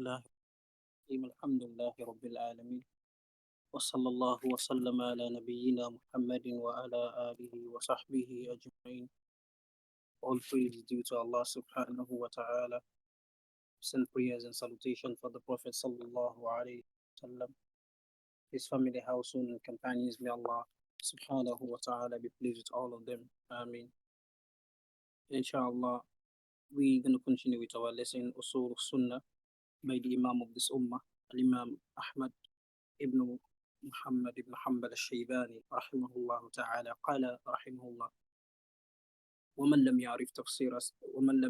الله الحمد لله رب العالمين وصلى الله وسلم على نبينا محمد وعلى آله وصحبه أجمعين. All praise is due to Allah subhanahu wa ta'ala. Send prayers and salutation for the Prophet sallallahu alayhi wa his family, household and companions. May Allah subhanahu wa ta'ala be pleased with all of them. Ameen. Inshallah, we're going to continue with our lesson Usul As-Sunnah by the Imam of this Ummah, Al-Imam Ahmad ابن محمد بن حنبل الشيباني رحمه الله تعالى قال رحمه الله: ومن لم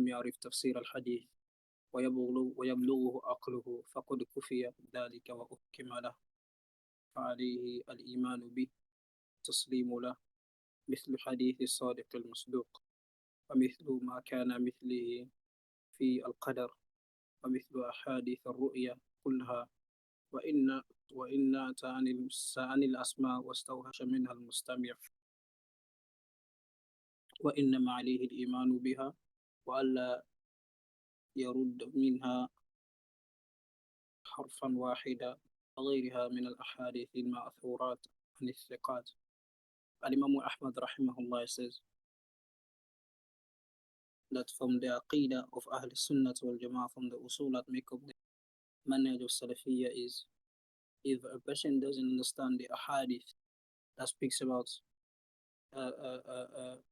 يعرف تفسير الحديث ويبلغه عقله فقد كفي ذلك وأحكم له، فعليه الإيمان به تسليم له، مثل حديث الصادق المصدوق، ومثل ما كان مثله في القدر، ومثل أحاديث الرؤيا كلها، وإن أتى عن الأسماء واستوحش منها المستمع، وإنما عليه الإيمان بها وألا يرد منها حرفا واحدا وغيرها من الأحاديث المأثورات عن الثقات. Imam Ahmad rahimahullah says that from the aqidah of Ahl Sunnah wal Jama'ah, from the usul that make up the manhaj of Salafiyya, is if a person doesn't understand the ahadith that speaks about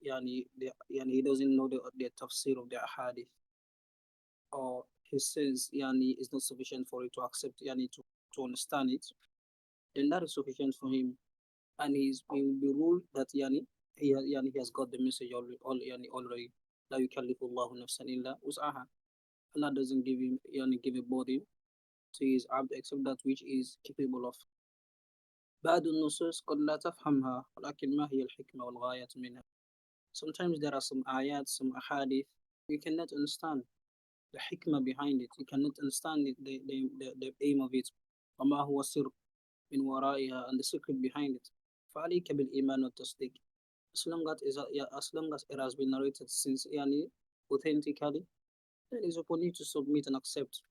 he doesn't know the tafsir of the ahadith, or he says is not sufficient for it to accept to understand it, then that is sufficient for him, and he will be ruled that he has got the message already. لا يكلف الله نفسا إلا وسعها. Allah doesn't give a body to his abd except that which is capable of. بعض النصوص قد لا تفهمها ولكن ما هي الحكمة والغاية منها. Sometimes there are some ayat, some ahadith you cannot understand the hikmah behind it. You cannot understand the aim of it. وما هو السر من ورائها, and the secret behind it. فعليك بالإيمان والتصديق. As long as it has been narrated since authentically, then it's upon you to submit and accept.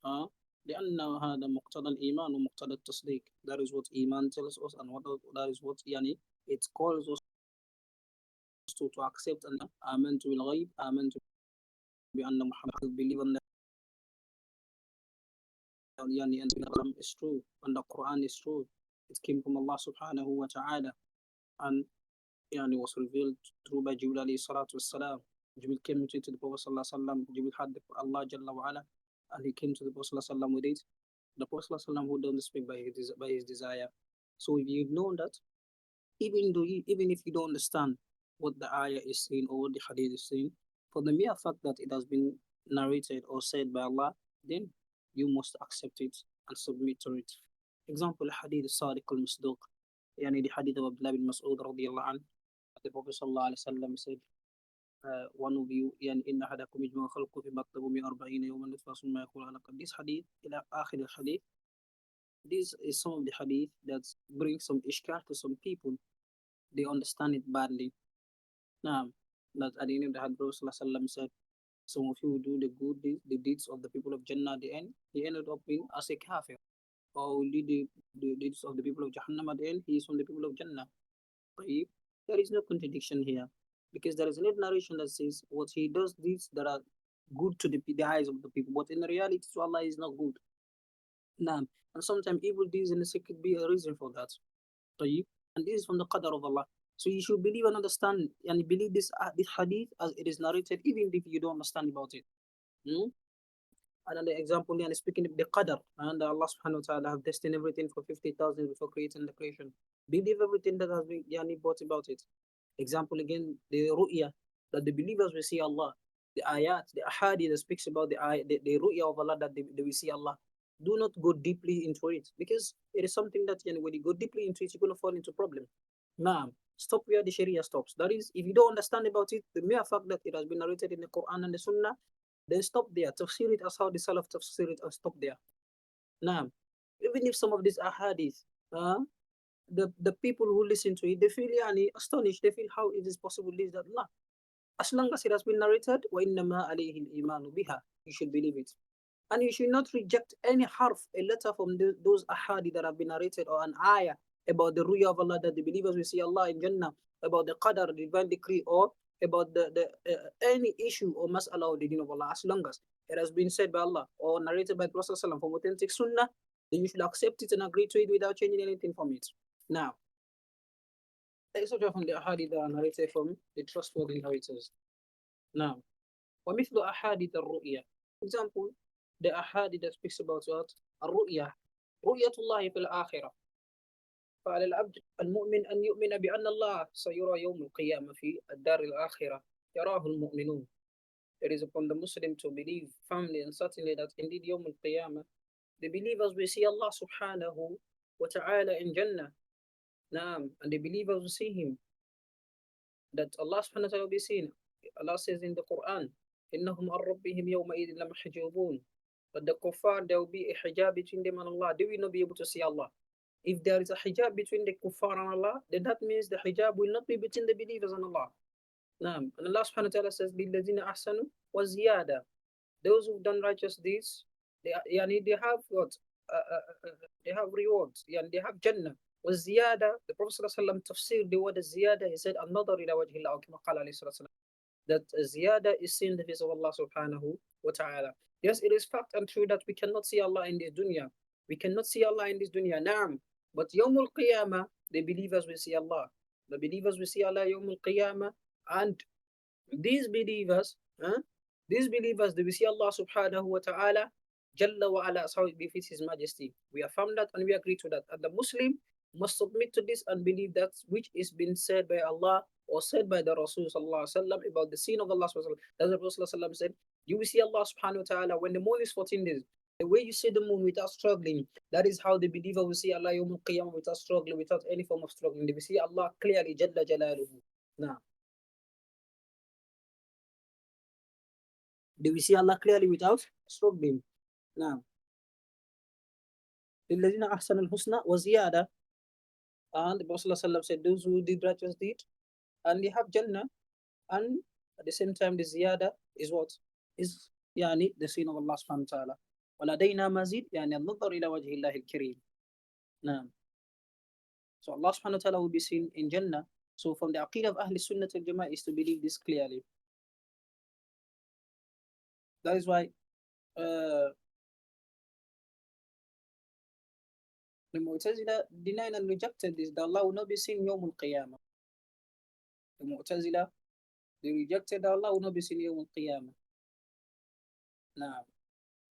لأن هذا مقتضى الإيمان ومقتضى التصديق. That is what Iman tells us, and that is what it calls us to accept. And آمنت بالغيب, آمنت بأن محمد, believe on that and is true, and the Quran is true. It came from Allah subhanahu wa ta'ala, and was revealed through by Jibril alayhi salatu wassalam. Jibril came to the Prophet sallallahu alaihi wasallam. Jibril had Allah jalla wa ala, and he came to the Prophet sallallahu alaihi wasallam with it. The Prophet sallallahu alaihi wasallam who doesn't speak by his desire. So if you know that, even if you don't understand what the ayah is saying or what the hadith is saying, for the mere fact that it has been narrated or said by Allah, then you must accept it and submit to it. Example, hadith الصادق المصدوق, the hadith of Abdullah bin Mas'ud radiyallahu anhu. The Prophet sallallahu alaihi wasallam said, one of you إن أحدكم يجمع خلقه في بطنه 140 يوما نطفة ثم يكون علقة. This hadith إلى آخر الحديث, this is some of the hadith that brings some ishkal to some people. They understand it badly. Now, that at the end of the hadith, Prophet sallallahu alaihi wasallam said, some of you will do the deeds of the people of Jannah at the end. He ended up being as a kafir. Or will do the deeds of the people of Jahannam at the end. He is from the people of Jannah. There is no contradiction here, because there is a narration that says what he does these that are good to the eyes of the people, but in reality to Allah is not good. Nah. And sometimes evil deeds in the secret could be a reason for that. And this is from the qadr of Allah. So you should believe and understand and believe this hadith as it is narrated, even if you don't understand about it. Another example, speaking of the qadr, and Allah subhanahu wa ta'ala have destined everything for 50,000 before creating the creation. Believe everything that has been brought about it. Example again, the ru'ya, that the believers will see Allah. The ayat, the ahadith that speaks about the ru'ya of Allah, that they will see Allah. Do not go deeply into it, because it is something that when you go deeply into it, you're going to fall into problem. Nah, stop where the Sharia stops. That is, if you don't understand about it, the mere fact that it has been narrated in the Quran and the Sunnah, then stop there. Tafsir it as how the Salaf tafsir it, and stop there. Nah, even if some of these ahadith, the people who listen to it, they feel astonished. They feel how it is possible this, that. Nah. As long as it has been narrated, وَإِنَّمَا عَلَيْهِ الْإِيمَانُ بِهَا, you should believe it. And you should not reject any harf, a letter from those ahadi that have been narrated, or an ayah about the ruya of Allah, that the believers will see Allah in Jannah, about the qadar, the divine decree, or about any issue or mas'ala of the deen of Allah. As long as it has been said by Allah or narrated by the Prophet ﷺ from authentic sunnah, then you should accept it and agree to it without changing anything from it. Now, except from the ahadith that are narrated from the trustworthy narrators. Now, ومثل أحاديث الرؤيا. For example, the ahadith that speaks about what? الرؤيا. رؤية الله في الآخرة. فعلى العبد المؤمن أن يؤمن بأن الله سيرى يوم القيامة في الدار الآخرة يراه المؤمنون. It is upon the Muslim to believe firmly and certainly that indeed يوم القيامة, the believers will see Allah subhanahu wa ta'ala in Jannah. Naam, and the believers will see him. That Allah subhanahu wa ta'ala will be seen. Allah says in the Quran, إِنَّهُمْ عَنْ رَبِّهِمْ يَوْمَئِذٍ لَمَحْجُوبُونَ. But the kuffar, there will be a hijab between them and Allah. They will not be able to see Allah. If there is a hijab between the kuffar and Allah, then that means the hijab will not be between the believers and Allah. Naam. And Allah subhanahu wa ta'ala says, لِلَّذِينَ أَحْسَنُوا وَزِيَادَةً. Those who've done righteous deeds, they have what? They have rewards. They have Jannah. وَالزِّيَادَةِ. The Prophet ﷺ tafsir the word ziyada, he said, النَّظَرُ إِلَى وَجْهِ اللَّهِ كَمَا قَالَ عليه الصلاة والسلام. That ziyada is seeing the face of Allah subhanahu wa ta'ala. Yes, it is fact and true that we cannot see Allah in this dunya. We cannot see Allah in this dunya. Naam. But Yawmul Qiyamah, the believers will see Allah. The believers will see Allah Yawmul Qiyamah. And these believers, they will see Allah subhanahu wa ta'ala, Jalla wa ala, as how it befits His Majesty. We affirm that and we agree to that. And the Muslim must submit to this and believe that which is being said by Allah or said by the Rasul sallallahu alaihi wasallam about the scene of Allah subhanahu wa ta'ala. As the Rasul sallallahu alaihi wasallam said, you will see Allah subhanahu wa ta'ala when the moon is 14 days. The way you see the moon without struggling, that is how the believer will see Allah Yawmul Qiyamah without struggling, without any form of struggling. They will see Allah clearly, Jalla Jalaluhu. Now, they will see Allah clearly without struggling. Now, لِلَّذِينَ أَحْسَنُوا الْحُسْنَى وَزِيَادَةً. And the Prophet ﷺ said, those who did righteous deed, and they have Jannah, and at the same time the ziyada is what? Is the sin of Allah subhanahu wa ta'ala. وَلَدَيْنَا مَزِيدٌ النَّظَرُ إِلَى وَجْهِ اللَّهِ الْكَرِيمِ. Naam. So Allah subhanahu wa ta'ala will be seen in Jannah. So from the aqeedah of Ahl Sunnah al Jama'ah is to believe this clearly. That is why the Mu'tazila denied and rejected this, that Allah will not be seen Yawm al-Qiyamah. The Mu'tazila, they rejected that Allah will not be seen Yawm al-Qiyamah. Now,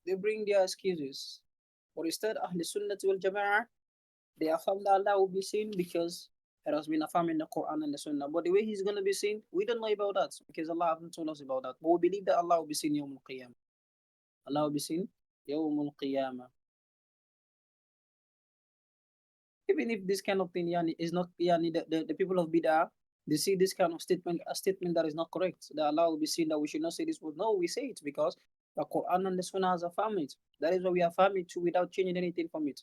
they bring their excuses. But instead, Ahl Sunnah wal Jama'ah, they affirm that Allah will be seen because it has been affirmed in the Quran and the Sunnah. But the way He's going to be seen, we don't know about that because Allah hasn't told us about that. But we believe that Allah will be seen Yawm al-Qiyamah. Allah will be seen Yawm al-Qiyamah. Even if this kind of thing is not, the people of Bid'ah, they see this kind of statement, a statement that is not correct, that Allah will be seen, that we should not say this word. No, we say it because the Quran and the Sunnah has affirmed it. That is why we affirm it too, without changing anything from it.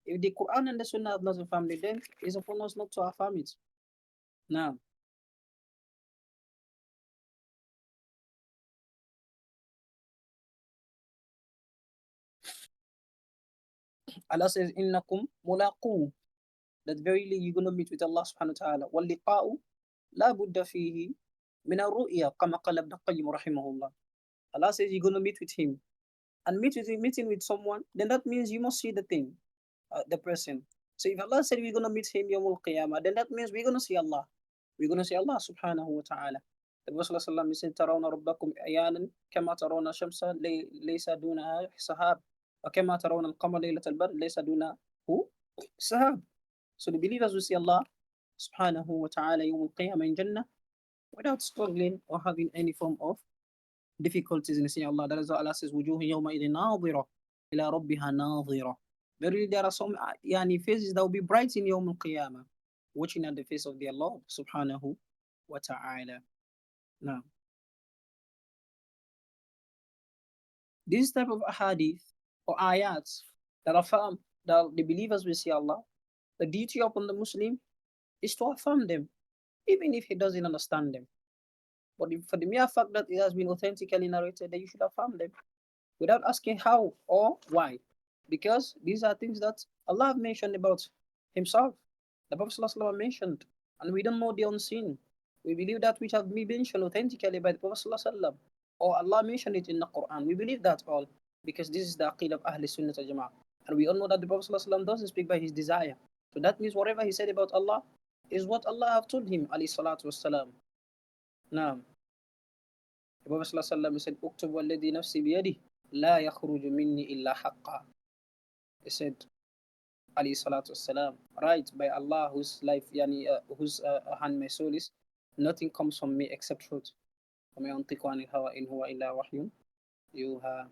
If the Quran and the Sunnah have not affirmed it, then it's upon us not to affirm it. Now, Allah says, "Innakum mulaqu." That verily you're going to meet with Allah subhanahu wa ta'ala. وَاللِّقَاءُ لَا بُدَّ فِيهِ مِنَ الرُّؤْيَا كَمَا قَالَ ابْنُ الْقَيِّمُ رَحِمَهُ اللَّهُ. Allah says you're going to meet with Him. And meeting with someone, then that means you must see the thing, the person. So if Allah said we're going to meet Him Yawmul Qiyamah, then that means we're going to see Allah. We're going to see Allah subhanahu wa ta'ala. The Prophet ﷺ said, تَرَوْنَ رَبَّكُمْ أَيَانًا كَمَا تَرَوْنَ الشَّمْسَ لَيْسَ دُونَهَا سَحَابٌ وَكَمَا تَرَوْنَ الْقَمَرَ لَيْلَةَ الْبَدْرِ لَيْسَ دُونَهُ سَحَابٌ. So the believers will see Allah subhanahu wa ta'ala Yawmul Qiyamah in Jannah without struggling or having any form of difficulties in seeing Allah. That is what Allah says, وُجُوهٌ يَوْمَئِذٍ نَاظِرَةٌ إِلَى رَبِّهَا نَاظِرَةٌ. Verily there are some faces that will be bright in Yawm al-Qiyamah, watching at the face of their Lord subhanahu wa ta'ala. Now, this type of ahadith or ayats that affirm that the believers will see Allah, the duty upon the Muslim is to affirm them, even if he doesn't understand them. But for the mere fact that it has been authentically narrated, that you should affirm them. without asking how or why. Because these are things that Allah mentioned about Himself. The Prophet ﷺ mentioned, and we don't know the unseen. We believe that which have been mentioned authentically by the Prophet ﷺ, or Allah mentioned it in the Quran. We believe that all because this is the aqid of Ahl Sunnah al Jama'ah. And we all know that the Prophet ﷺ doesn't speak by his desire. So that means whatever he said about Allah is what Allah have told him, alayhi salatu wassalam. Now, the Prophet ﷺ said, "Uktub walladhi nafsi biyadi, la yakhruju minni illa haqqa." He said, alayhi salatu wassalam, right by Allah whose life, whose hand my soul is, nothing comes from me except truth. وما ينطق عن الهوى إن هو إلا وحي يوحى.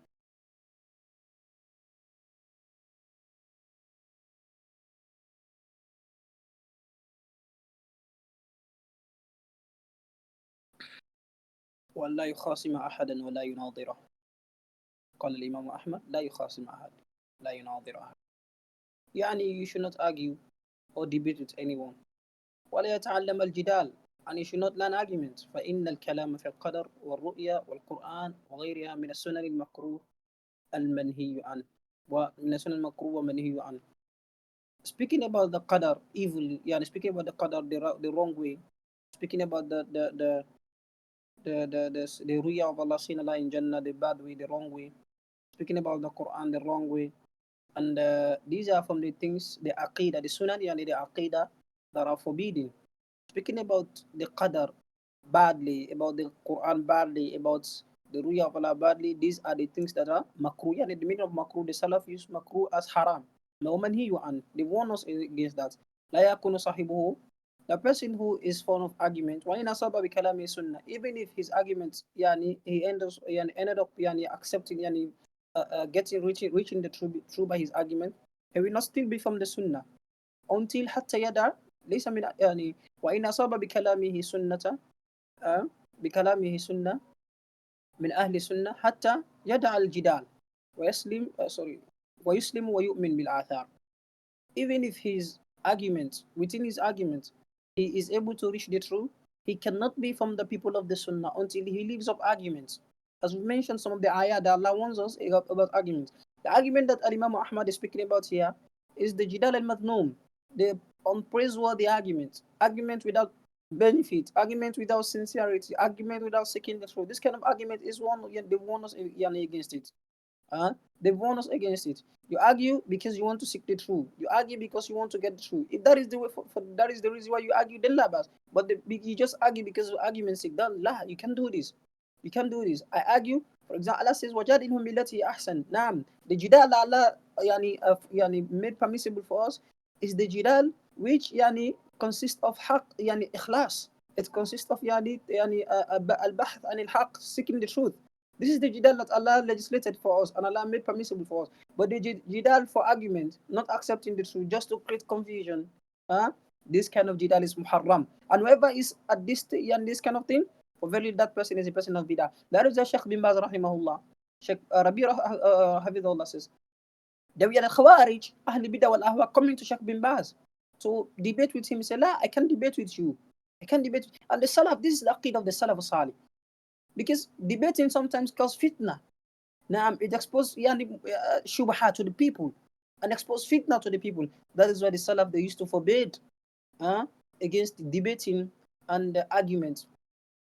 وأن لا يخاصم أحدا ولا يناظره. قال الإمام أحمد لا يخاصم أحد لا يناظر أحد. You should not argue or debate with anyone. ولا يتعلم الجدال, and you should not learn arguments. فإن الكلام في القدر والرؤيا والقرآن وغيرها من السنن المكروه المنهي عنه ومن السنن المكروه والمنهي عنه. Speaking about the qadar, evil, speaking about the qadar the wrong way, speaking about the ruya of Allah, seen Allah in Jannah, the bad way, the wrong way, speaking about the Quran the wrong way, and these are from the things, the aqidah, the sunan, the aqidah that are forbidden. Speaking about the qadar badly, about the Quran badly, about the ruya of Allah badly, these are the things that are makruh. The meaning of makruh, the Salaf use makruh as haram. No man he and they warn us against that. لا يكون صاحبه, the person who is fond of argument, وإن أصاب بكلامه sunnah, even if his arguments he ended up accepting reaching the true by his argument, he will not still be from the sunnah until حتى يدع ليس من وإن أصاب بكلامه سنة بكلامه سنة من أهل السنة حتى يدع الجدال ويسلم ويسلم ويؤمن بالآثار. Even if his argument, within his argument, he is able to reach the truth, he cannot be from the people of the Sunnah until he leaves up arguments. As we mentioned, some of the ayah that Allah warns us about arguments. The argument that Imam Ahmad is speaking about here is the Jidal al-Madnoom, the unpraiseworthy argument without benefit, argument without sincerity, argument without seeking the truth. This kind of argument is one, they warn us against it. They warn us against it. You argue because you want to seek the truth. You argue because you want to get the truth. If that is the way, that is the reason why you argue, then labas. But you just argue because of argument's sake. Then you can do this. You can do this. I argue. For example, Allah says, "Wajadilhum billati ahsan." Naam. The jidal Allah made permissible for us is the jidal which consists of haq ikhlas. It consists of al-bahth anil haq, seeking the truth. This is the jidal that Allah legislated for us and Allah made permissible for us. But the jidal for argument, not accepting the truth, just to create confusion, this kind of jidal is muharram. And whoever is at this kind of thing, for very that person is a person of bidah. That is the Sheikh bin Baz rahimahullah. Sheikh Rabi Hafidullah says, there were the Khawarij, Ahl Bidah wal Ahwa, coming to Sheikh bin Baz to debate with him. He said, La, I can't debate with you. I can't debate. And the Salaf, this is the aqid of the Salaf Salih. Because debating sometimes causes fitna. Now it exposes shubha to the people and expose fitna to the people. That is why the Salaf, they used to forbid against debating and arguments.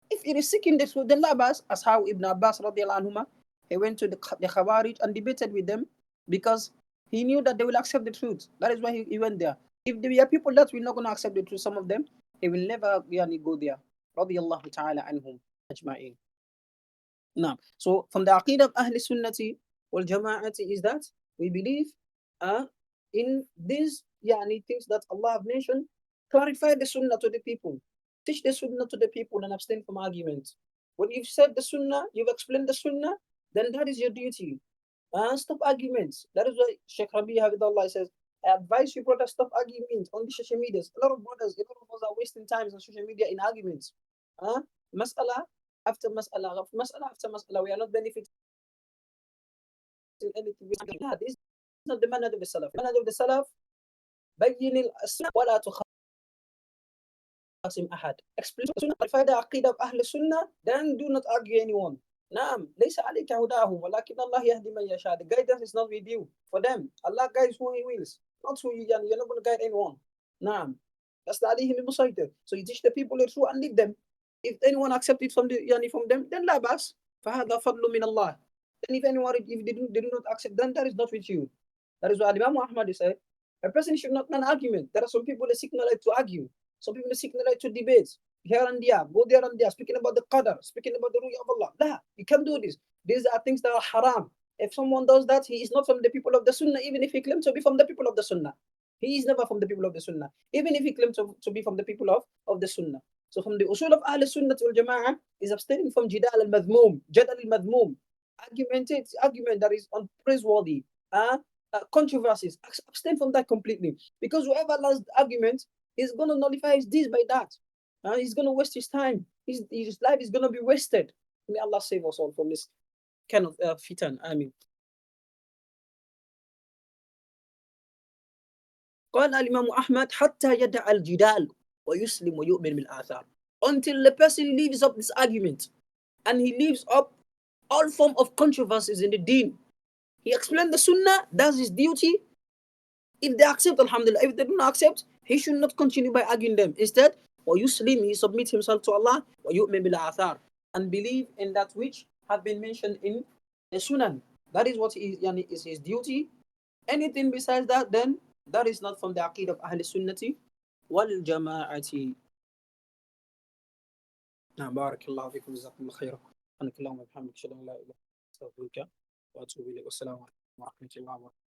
If it is seeking the truth, then labas, as how Ibn Abbas radiallahu anhuma, he went to the Khawarij and debated with them because he knew that they will accept the truth. That is why he went there. If there are people that will not going to accept the truth, some of them, he will never go there. Radiallahu ta'ala anhum ajma'in. Now, so from the Aqidah of Ahl Sunnati wal Jama'ati is that we believe in these things that Allah have mentioned, clarify the Sunnah to the people, teach the Sunnah to the people, and abstain from arguments. When you've said the Sunnah, you've explained the Sunnah, then that is your duty. Stop arguments. That is why Sheikh Rabi Habibullah says, I advise you, brothers, stop arguments on the social media. A lot of brothers, a lot of us are wasting time on social media in arguments. Mas'ala after mas'ala, mas'ala after mas'ala, we are not benefiting anything. This is not the manhaj of the Salaf. The manhaj of the Salaf, بين السنة ولا تخاصم أحد. Explain the Sunnah, clarify the Aqidah of Ahl Sunnah, then do not argue anyone. نعم ليس عليك هداهم ولكن الله يهدي من يشاء. The guidance is not with you. For them, Allah guides who He wills, not who you. You're not going to guide anyone. نعم. لست عليهم بمسيطر. So you teach the people the truth and lead them. If anyone accepts it from from them, then لا بأس. فهذا فضل من الله. Then if anyone, if they do not accept, then that is not with you. That is why Imam Ahmad said, a person should not an argument. There are some people that seek knowledge to argue. Some people that seek knowledge to debate here and there, go there and there, speaking about the qadar, speaking about the ruya of Allah. Nah, you can't do this. These are things that are haram. If someone does that, he is not from the people of the Sunnah, even if he claims to be from the people of the Sunnah. He is never from the people of the Sunnah, even if he claims to be from the people of the Sunnah. So from the usul of Ahl Sunnah wal Jama'ah is abstaining from jidal al-madhmum, jadal al-madhmum, argument that is unpraiseworthy, controversies. Abstain from that completely. Because whoever loves argument is going to nullify his deeds by that. He's going to waste his time. His life is going to be wasted. May Allah save us all from this kind of fitan. Ameen. قال الإمام أحمد حتى يدع الجدال ويسلم ويؤمن بالآثار. Until the person leaves up this argument and he leaves up all form of controversies in the deen. He explained the sunnah, that's his duty. If they accept, alhamdulillah. If they do not accept, he should not continue by arguing them. Instead, وَيُسْلِمْ, he submits himself to Allah, وَيُؤْمِن بِالْآثَارِ, and believe in that which have been mentioned in the sunnah. That is what is his duty. Anything besides that, then that is not from the aqid of Ahl Sunnati wal Jama'ati. نعم بارك الله فيكم جزاكم الله خيرا. سبحانك اللهم وبحمدك اشهد ان لا اله الا انت استغفرك واتوب اليك. والسلام عليكم ورحمه الله وبركاته.